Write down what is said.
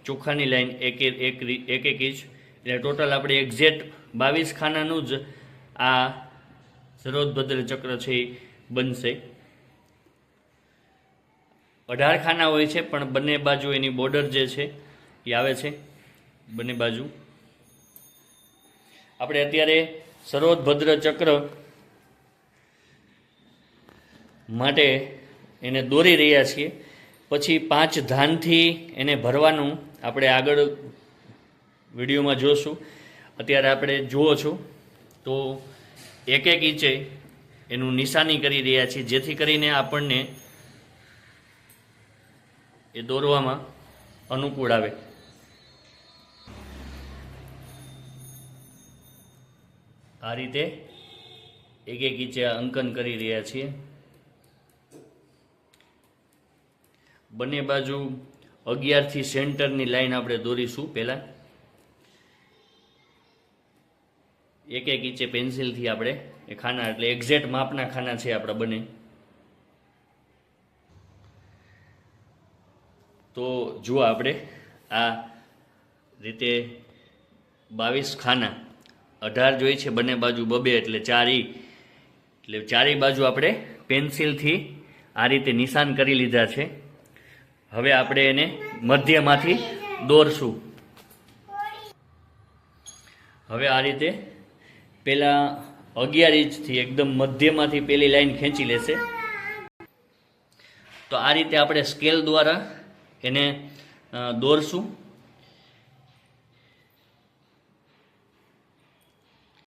ચોખાની લાઈન એક એક ઇંચ, એટલે ટોટલ આપણે એક્ઝેક્ટ 22 ખાનાનું જ આ સરોદભદ્ર ચક્ર છે એ બનશે। 18 ખાના હોય છે, પણ બંને બાજુ એની બોર્ડર જે છે એ આવે છે બંને બાજુ। આપણે અત્યારે સરોદભદ્ર ચક્ર માટે એને દોરી રહ્યા છીએ, પછી 5 ધાનથી એને ભરવાનું આપણે આગળ વિડીયોમાં જોશું। અત્યારે આપણે જુઓ છો તો એક એક ઇંચે એનું નિશાની કરી રહ્યા છીએ, જેથી કરીને આપણને એ દોરવામાં અનુકૂળ આવે। આ રીતે એક એક ઇંચે અંકન કરી રહ્યા છીએ। બંને બાજુ 11 થી સેન્ટરની લાઈન આપણે દોરીશું। પહેલા એક એક ઇંચે પેન્સિલથી આપણે એ ખાના, એટલે એક્ઝેક્ટ માપના ખાના છે આપણા બને। તો જુઓ આપણે આ રીતે 22 ખાના, 18 જોઈએ છે બંને બાજુ 2 એટલે 4 એટલે ચારેય બાજુ આપણે પેન્સિલથી આ રીતે નિશાન કરી લીધા છે। હવે આપણે એને મધ્યમાંથી દોરશું। હવે આ રીતે પહેલા 11 ઇંચથી એકદમ મધ્યમાંથી પહેલી લાઈન ખેંચી લેશે। તો આ રીતે આપણે સ્કેલ દ્વારા એને દોરશું।